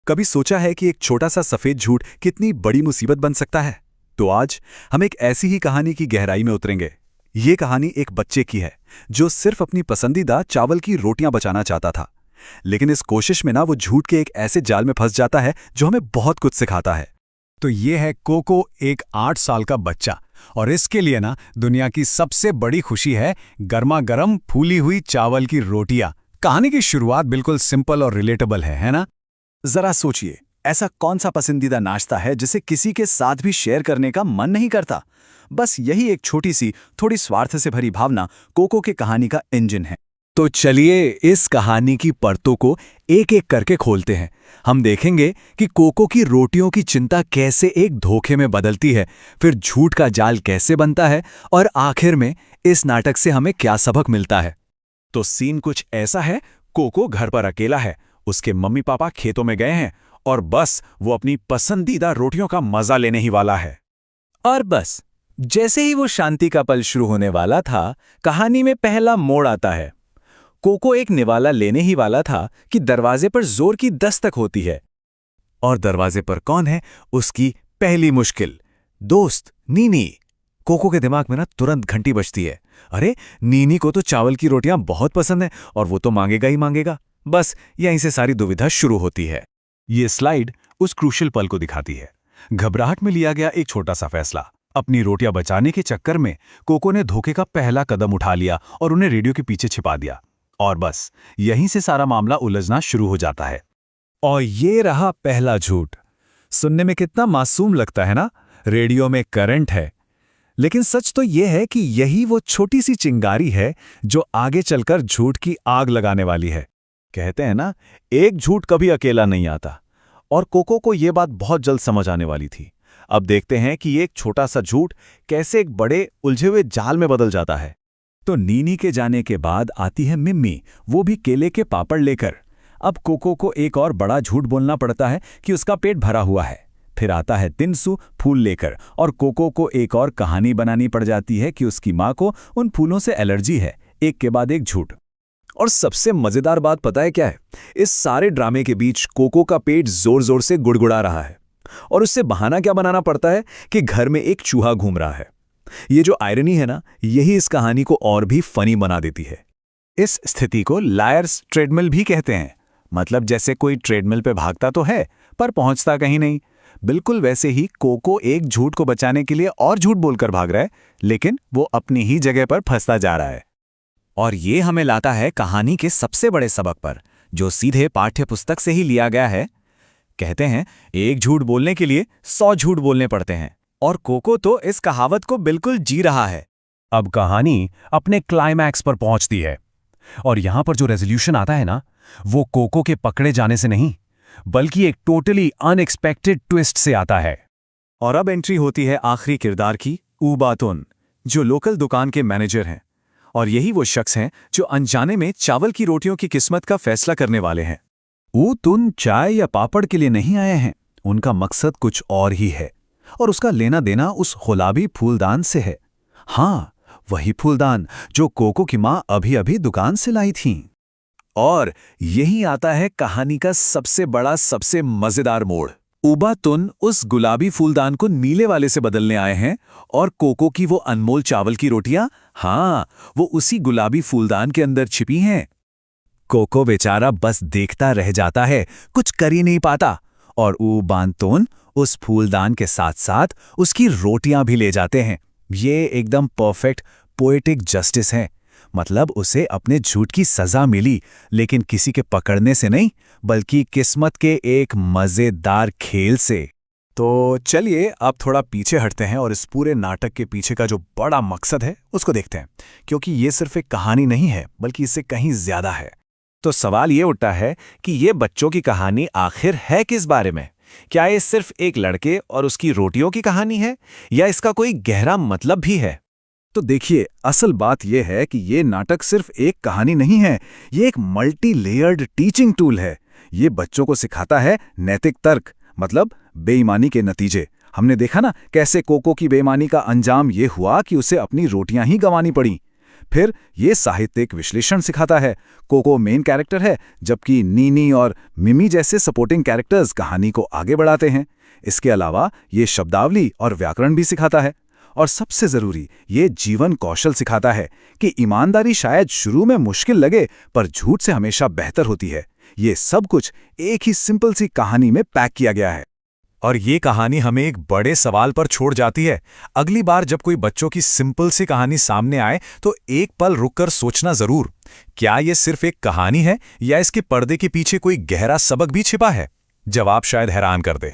कभी सोचा है कि एक छोटा सा सफेद झूठ कितनी बड़ी मुसीबत बन सकता है? तो आज हम एक ऐसी ही कहानी की गहराई में उतरेंगे। ये कहानी एक बच्चे की है जो सिर्फ अपनी पसंदीदा चावल की रोटियां बचाना चाहता था। लेकिन इस कोशिश में वो झूठ के एक ऐसे जाल में फंस जाता है जो हमें बहुत कुछ सिखाता है। तो ये है कोको, एक 8 साल का बच्चा। और इसके लिए दुनिया की सबसे बड़ी खुशी है गर्मा गर्म फूली हुई चावल की रोटियां। कहानी की शुरुआत बिल्कुल सिंपल और रिलेटेबल है ना? जरा सोचिए, ऐसा कौन सा पसंदीदा नाश्ता है जिसे किसी के साथ भी शेयर करने का मन नहीं करता? बस यही एक छोटी सी, थोड़ी स्वार्थ से भरी भावना कोको की कहानी का इंजन है। तो चलिए इस कहानी की परतों को एक एक करके खोलते हैं। हम देखेंगे कि कोको की रोटियों की चिंता कैसे एक धोखे में बदलती है, फिर झूठ का जाल कैसे बनता है, और आखिर में इस नाटक से हमें क्या सबक मिलता है। तो सीन कुछ ऐसा है। कोको घर पर अकेला है, उसके मम्मी पापा खेतों में गए हैं और बस वो अपनी पसंदीदा रोटियों का मजा लेने ही वाला है। और बस जैसे ही वो शांति का पल शुरू होने वाला था, कहानी में पहला मोड़ आता है। कोको एक निवाला लेने ही वाला था कि दरवाजे पर जोर की दस्तक होती है। और दरवाजे पर कौन है? उसकी पहली मुश्किल दोस्त नीनी। कोको के दिमाग में तुरंत घंटी बजती है। अरे, नीनी को तो चावल की रोटियां बहुत पसंद है और वो तो मांगेगा ही मांगेगा। बस यहीं से सारी दुविधा शुरू होती है। ये स्लाइड उस क्रूशियल पल को दिखाती है। घबराहट में लिया गया एक छोटा सा फैसला। अपनी रोटियां बचाने के चक्कर में कोको ने धोखे का पहला कदम उठा लिया और उन्हें रेडियो के पीछे छिपा दिया। और बस यहीं से सारा मामला उलझना शुरू हो जाता है। और ये रहा पहला झूठ। सुनने में कितना मासूम लगता है ना? रेडियो में करंट है। लेकिन सच तो यह है कि यही वो छोटी सी चिंगारी है जो आगे चलकर झूठ की आग लगाने वाली है। कहते हैं ना, एक झूठ कभी अकेला नहीं आता। और कोको को यह बात बहुत जल्द समझ आने वाली थी। अब देखते हैं कि एक छोटा सा झूठ कैसे एक बड़े उलझे हुए जाल में बदल जाता है। तो नीनी के जाने के बाद आती है मिम्मी, वो भी केले के पापड़ लेकर। अब कोको को एक और बड़ा झूठ बोलना पड़ता है कि उसका पेट भरा हुआ है। फिर आता है तिनसु फूल लेकर, और कोको को एक और कहानी बनानी पड़ जाती है कि उसकी माँ को उन फूलों से एलर्जी है। एक के बाद एक झूठ। और सबसे मजेदार बात पता है क्या है? इस सारे ड्रामे के बीच कोको का पेट जोर जोर से गुड़गुड़ा रहा है, और उससे बहाना क्या बनाना पड़ता है कि घर में एक चूहा घूम रहा है। ये जो आयरनी है यही इस कहानी को और भी फनी बना देती है। इस स्थिति को लायर्स ट्रेडमिल भी कहते हैं। मतलब जैसे कोई ट्रेडमिल पे भागता तो है पर पहुंचता कहीं नहीं। बिल्कुल वैसे ही कोको एक झूठ को बचाने के लिए और झूठ बोलकर भाग रहा है, लेकिन वो अपनी ही जगह पर फंसता जा रहा है। और ये हमें लाता है कहानी के सबसे बड़े सबक पर, जो सीधे पाठ्य पुस्तक से ही लिया गया है। कहते हैं, एक झूठ बोलने के लिए 100 झूठ बोलने पड़ते हैं। और कोको तो इस कहावत को बिल्कुल जी रहा है। अब कहानी अपने क्लाइमैक्स पर पहुंचती है, और यहां पर जो रेजोल्यूशन आता है वो कोको के पकड़े जाने से नहीं, बल्कि एक टोटली अनएक्सपेक्टेड ट्विस्ट से आता है। और अब एंट्री होती है आखिरी किरदार की, ऊबातुन, जो लोकल दुकान के मैनेजर हैं। और यही वो शख्स हैं जो अनजाने में चावल की रोटियों की किस्मत का फैसला करने वाले हैं। ऊतुन चाय या पापड़ के लिए नहीं आए हैं, उनका मकसद कुछ और ही है। और उसका लेना देना उस गुलाबी फूलदान से है। हाँ, वही फूलदान जो कोको की माँ अभी अभी दुकान से लाई थी। और यही आता है कहानी का सबसे बड़ा, सबसे मजेदार मोड़। ऊबातुन उस गुलाबी फूलदान को नीले वाले से बदलने आए हैं, और कोको की वो अनमोल चावल की रोटियां, हाँ, वो उसी गुलाबी फूलदान के अंदर छिपी हैं। कोको बेचारा बस देखता रह जाता है, कुछ कर ही नहीं पाता। और ऊबातुन उस फूलदान के साथ साथ उसकी रोटियां भी ले जाते हैं। ये एकदम परफेक्ट पोएटिक जस्टिस है। मतलब उसे अपने झूठ की सजा मिली, लेकिन किसी के पकड़ने से नहीं, बल्कि किस्मत के एक मजेदार खेल से। तो चलिए अब थोड़ा पीछे हटते हैं और इस पूरे नाटक के पीछे का जो बड़ा मकसद है उसको देखते हैं, क्योंकि ये सिर्फ एक कहानी नहीं है, बल्कि इससे कहीं ज्यादा है। तो सवाल ये उठता है कि ये बच्चों की कहानी आखिर है किस बारे में? क्या ये सिर्फ एक लड़के और उसकी रोटियों की कहानी है, या इसका कोई गहरा मतलब भी है? तो देखिए, असल बात यह है कि ये नाटक सिर्फ एक कहानी नहीं है, ये एक मल्टी लेयर्ड टीचिंग टूल है। ये बच्चों को सिखाता है नैतिक तर्क, मतलब बेईमानी के नतीजे। हमने देखा कैसे कोको की बेईमानी का अंजाम ये हुआ कि उसे अपनी रोटियां ही गंवानी पड़ी। फिर ये साहित्यिक विश्लेषण सिखाता है। कोको मेन कैरेक्टर है, जबकि नीनी और मिमी जैसे सपोर्टिंग कैरेक्टर्स कहानी को आगे बढ़ाते हैं। इसके अलावा ये शब्दावली और व्याकरण भी सिखाता है। और सबसे जरूरी, ये जीवन कौशल सिखाता है कि ईमानदारी शायद शुरू में मुश्किल लगे, पर झूठ से हमेशा बेहतर होती है। ये सब कुछ एक ही सिंपल सी कहानी में पैक किया गया है। और ये कहानी हमें एक बड़े सवाल पर छोड़ जाती है। अगली बार जब कोई बच्चों की सिंपल सी कहानी सामने आए तो एक पल रुककर सोचना जरूर, क्या ये सिर्फ एक कहानी है या इसके पर्दे के पीछे कोई गहरा सबक भी छिपा है? जवाब शायद हैरान कर दे।